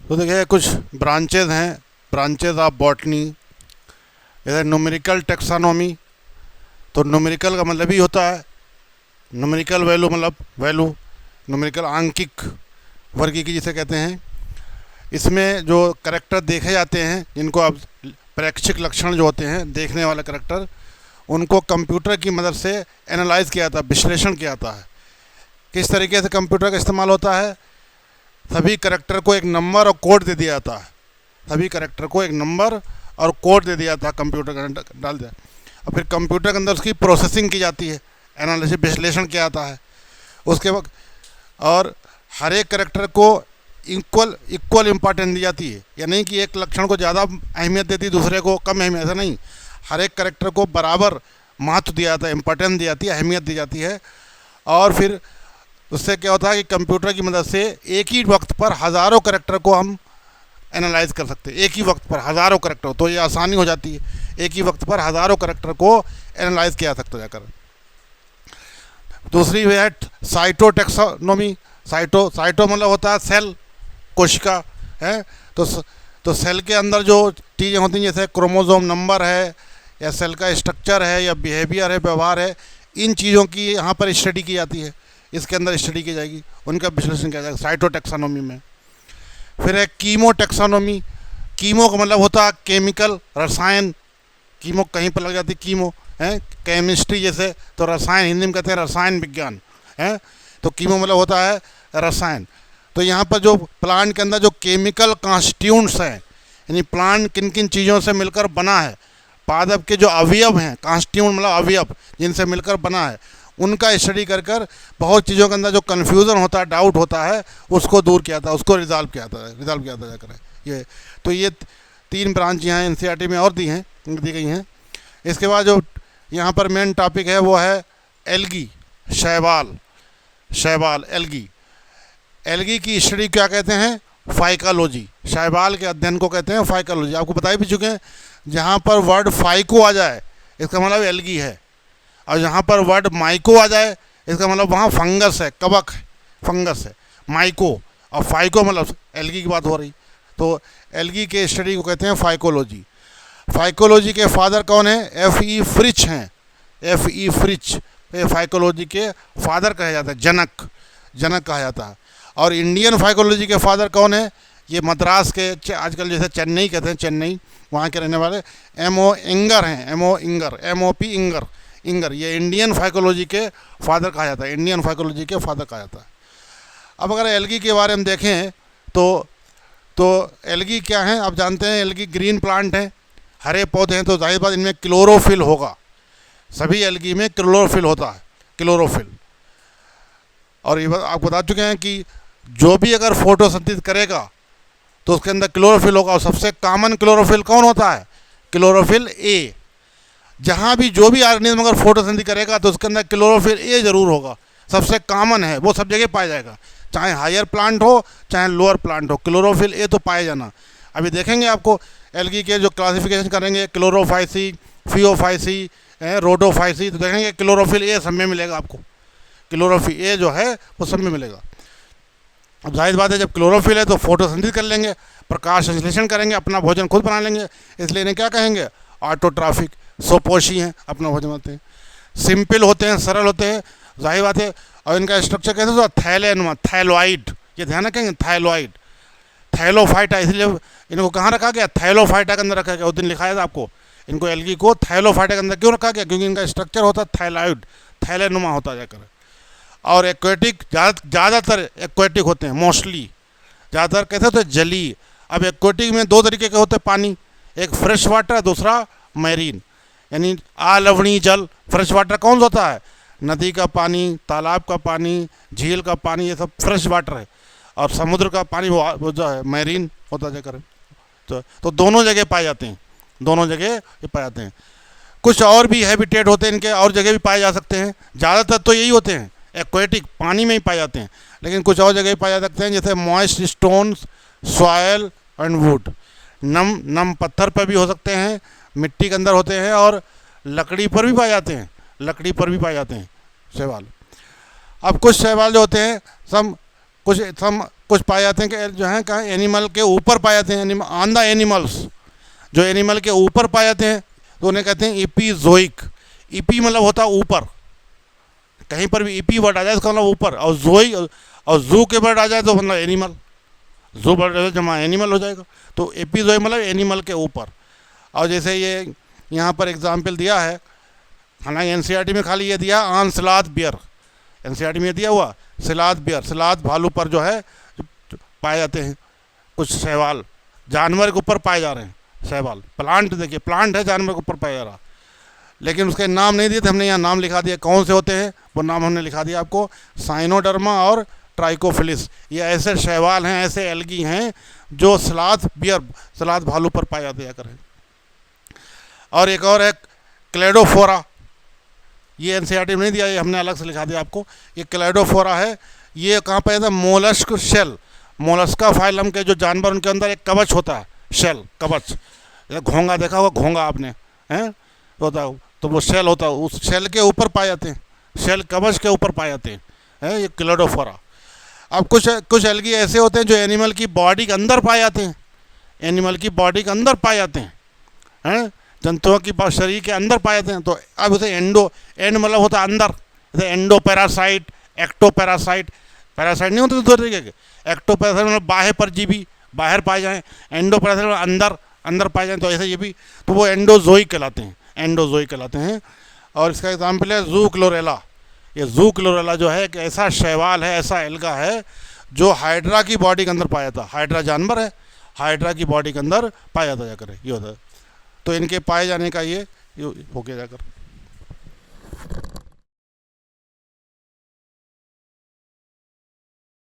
तो देखिए कुछ ब्रांचेज हैं, ब्रांचेज ऑफ बॉटनी। इधर न्यूमेरिकल टेक्सानोमी, तो न्यूमेरिकल का मतलब ही होता है न्यूमेरिकल वैल्यू, मतलब वैल्यू, न्यूमेरिकल आंकिक वर्गीकी जिसे कहते हैं। इसमें जो करैक्टर देखे जाते हैं, जिनको अब प्रेक्षिक लक्षण जो होते हैं, देखने वाले करैक्टर, उनको कंप्यूटर की मदद से एनालाइज किया जाता है, विश्लेषण किया जाता है। किस तरीके से कंप्यूटर का इस्तेमाल होता है? सभी करैक्टर को एक नंबर और कोड दे दिया जाता है, सभी करैक्टर को एक नंबर और कोड दे दिया जाता है, कंप्यूटर के अंदर डाल दिया, और फिर कंप्यूटर के अंदर उसकी प्रोसेसिंग की जाती है, एनालिसिस विश्लेषण किया जाता है उसके वक्त। और हर एक करैक्टर को इक्वल इम्पॉर्टेंस दी जाती है, या नहीं कि एक लक्षण को ज़्यादा अहमियत देती, दूसरे को कम अहमियत, ऐसा नहीं। हर एक करैक्टर को बराबर महत्व दिया जाता है, इम्पोर्टेंस दी जाती है, अहमियत दी जाती है। और फिर उससे क्या होता है कि कंप्यूटर की मदद से एक ही वक्त पर हज़ारों करैक्टर को हम एनालाइज कर सकते हैं, एक ही वक्त पर हज़ारों करैक्टर, तो ये आसानी हो जाती है, एक ही वक्त पर हज़ारों करैक्टर को एनालाइज किया जा सकता है जाकर। दूसरी है साइटोटेक्सोनोमी। साइटो मतलब होता है सेल, कोशिका है। तो सेल के अंदर जो चीज़ें होती हैं, जैसे क्रोमोसोम नंबर है, या सेल का स्ट्रक्चर है, या बिहेवियर है, व्यवहार है, इन चीज़ों की यहाँ पर स्टडी की जाती है, इसके अंदर स्टडी की जाएगी, उनका विश्लेषण किया जाएगा साइटोटेक्सोनोमी में। फिर है कीमोटेक्सोनोमी। कीमो का मतलब होता है केमिकल, रसायन। कीमो कहीं पर लग जाती है, कीमो है केमिस्ट्री जैसे, तो रसायन हिंदी में कहते हैं रसायन विज्ञान है। तो कीमो मतलब होता है रसायन। तो यहाँ पर जो प्लांट के अंदर जो केमिकल कॉन्स्टिट्यूएंट्स हैं, यानी प्लांट किन किन चीज़ों से मिलकर बना है, पादप के जो अवयव हैं, कॉन्स्टिट्यूएंट मतलब अवयव जिनसे मिलकर बना है, उनका स्टडी कर कर बहुत चीज़ों के अंदर जो कन्फ्यूज़न होता है, डाउट होता है, उसको दूर किया था, उसको रिजॉल्व किया था जाकर ये। तो ये 3 ब्रांच यहाँ एनसीईआरटी में और दी गई हैं। इसके बाद जो यहाँ पर मेन टॉपिक है वो है एल्गी, शैवाल एल्गी। एल्गी की स्टडी क्या कहते हैं? फाइकोलॉजी। शैवाल के अध्ययन को कहते हैं फाइकोलॉजी। आपको बता भी चुके हैं, जहाँ पर वर्ड फाइको आ जाए इसका मतलब एल्गी है, और जहाँ पर वर्ड माइको आ जाए इसका मतलब वहाँ फंगस है, कवक है, फंगस है। माइको और फाइको मतलब एल्गी की बात हो रही। तो एल्गी के स्टडी को कहते हैं फाइकोलॉजी। फाइकोलॉजी के फादर कौन है? F.E. फ्रिच हैं, F.E. फ्रिच फाइकोलॉजी के फादर कहा जाता है, जनक कहा जाता है। और इंडियन फाइकोलॉजी के फादर कौन है? ये मद्रास के, आजकल जैसे चेन्नई कहते हैं, चेन्नई वहाँ के रहने वाले M.O. इंगर हैं, M.O.P. इंगर, ये इंडियन फाइकोलॉजी के फादर कहा जाता है, इंडियन फाइकोलॉजी के फादर कहा जाता है। अब अगर एल्गी के बारे में देखें तो एल्गी क्या है? आप जानते हैं एल्गी ग्रीन प्लांट हैं, हरे पौधे हैं, तो जाहिर बात इनमें क्लोरोफिल होगा। सभी एल्गी में क्लोरोफिल होता है, क्लोरोफिल। और ये आपको बता चुके हैं कि जो भी अगर फोटोसिंथेसिस करेगा तो उसके अंदर क्लोरोफिल होगा, और सबसे कॉमन क्लोरोफिल कौन होता है? Chlorophyll A. जहाँ भी जो भी ऑर्गेनिज्म अगर फोटोसिंथेसिस करेगा तो उसके अंदर क्लोरोफिल ए जरूर होगा, सबसे कॉमन है, वो सब जगह पाया जाएगा, चाहे हायर प्लांट हो चाहे लोअर प्लांट हो, क्लोरोफिल ए तो पाया जाना। अभी देखेंगे आपको एल्गी के जो क्लासिफिकेशन करेंगे, क्लोरोफाइसी, फियोफाइसी, रोडोफाइसी, तो देखेंगे क्लोरोफिल ए सब में मिलेगा आपको, क्लोरोफिल ए जो है वो सब में मिलेगा। अब जाहिर बात है जब क्लोरोफिल है तो फोटोसिंथेसिस कर लेंगे, प्रकाश संश्लेषण करेंगे, अपना भोजन खुद बना लेंगे, इसलिए इन्हें क्या कहेंगे? ऑटोट्राफिक, स्वपोषी हैं, अपना भोजन बनाते हैं, सिंपल होते हैं, सरल होते हैं, जाहिर बात है। और इनका स्ट्रक्चर कैसे होता है? थैलेनुमा, थैलोइड, ये ध्यान रखेंगे, थैलोइड, थैलोफाइटा, इसलिए इनको कहाँ रखा गया? थैलोफाइटा के अंदर रखा गया। उस दिन लिखाया था आपको, इनको एल्गी को थैलोफाइटा के अंदर क्यों रखा गया? क्योंकि इनका स्ट्रक्चर होता है थैलोइड, थैलेनुमा होता जाकर। और एक्वेटिक, ज़्यादातर एक्वेटिक होते हैं, मोस्टली ज़्यादातर कैसे होते हैं? जलीय। अब एक्वेटिक में 2 तरीके के होते हैं पानी, एक फ्रेश वाटर, दूसरा मैरीन, यानी अलवणीय जल। फ्रेश वाटर कौन सा होता है? नदी का पानी, तालाब का पानी, झील का पानी, ये सब फ्रेश वाटर है। और समुद्र का पानी वो जो है मैरीन होता जाकर। तो दोनों जगह पाए जाते हैं, दोनों जगह ये पाए जाते हैं। कुछ और भी हैबिटेट होते हैं इनके, और जगह भी पाए जा सकते हैं, ज़्यादातर तो यही होते हैं, एक्वेटिक पानी में ही पाए जाते हैं, लेकिन कुछ और जगह पाए जा सकते हैं, जैसे moist stones, soil and wood, नम पत्थर पर भी हो सकते हैं, मिट्टी के अंदर होते हैं, और लकड़ी पर भी पाए जाते हैं, लकड़ी पर भी पाए जाते हैं शैवाल। अब कुछ शैवाल जो होते हैं, सम कुछ पाए जाते हैं कि जो है कहाँ एनिमल के ऊपर पाए जाते हैं, ऑन द एनिमल्स, जो एनिमल के ऊपर पाए जाते हैं तो उन्हें कहते हैं इपीजोइक। इपी मतलब होता है ऊपर, कहीं पर भी इपी वर्ड आ जाए इसका मतलब ऊपर, और जोई और जू के वर्ड आ जाए तो मतलब एनिमल, जू वर्ड जमा एनिमल हो जाएगा। तो एपीजोइक मतलब एनिमल के ऊपर। और जैसे ये यहाँ पर एग्जाम्पल दिया है, हालांकि एनसीईआरटी में खाली ये दिया ऑन सलाद बियर, एनसीईआरटी में दिया हुआ सलाद बियर, सलाद भालू पर जो है पाए जाते हैं कुछ शैवाल, जानवर के ऊपर पाए जा रहे हैं शैवाल। प्लांट देखिए, प्लांट है जानवर के ऊपर पाया जा रहा, लेकिन उसके नाम नहीं दिए थे, हमने यहाँ नाम लिखा दिया कौन से होते हैं, वो नाम हमने लिखा दिया आपको, साइनोडर्मा और ट्राइकोफिलिस। ये ऐसे शैवाल हैं, ऐसे एल्गी हैं जो सलाद बियर, सलाद भालू पर पाए जाते करें। और एक और है क्लेडोफोरा, ये एनसीईआरटी में नहीं दिया, ये हमने अलग से लिखा दिया आपको। ये क्लेडोफोरा है, ये कहाँ पाया जाता है, मोलस्क शेल, मोलस्का फाइलम के जो जानवर उनके अंदर एक कवच होता है, शेल कवच, घोंगा देखा होगा, घोंगा आपने हैं होता है, तो वो शेल होता है, उस शेल के ऊपर पाए जाते हैं, शेल कवच के ऊपर पाए जाते हैं ये क्लेडोफोरा। अब कुछ एल्गी ऐसे होते हैं जो एनिमल की बॉडी के अंदर पाए जाते हैं, एनिमल की बॉडी के अंदर पाए जाते हैं, जंतुओं की शरीर के अंदर पाए जाते हैं। तो अब उसे एंड मतलब होता है अंदर, जैसे endoparasite, ectoparasite, parasite नहीं होते दूसरे तरीके के, एक्टो पैरासाइट मतलब बाह्य परजीवी, बाहर पाए जाएँ, एंडो पैरासाइट अंदर अंदर पाए जाएँ, तो ऐसे ये भी, तो वो एंडोजोइक कहलाते हैं, एंडोजोइक कहलाते हैं। और इसका एग्जाम्पल है जू क्लोरेला। ये जू क्लोरेला जो है एक ऐसा शैवाल है, ऐसा एल्गा है जो हाइड्रा की बॉडी के अंदर पाया जाता, हाइड्रा जानवर है, हाइड्रा की बॉडी के अंदर पाया जाता जाकर ये होता है। तो इनके पाए जाने का ये हो गया जाकर।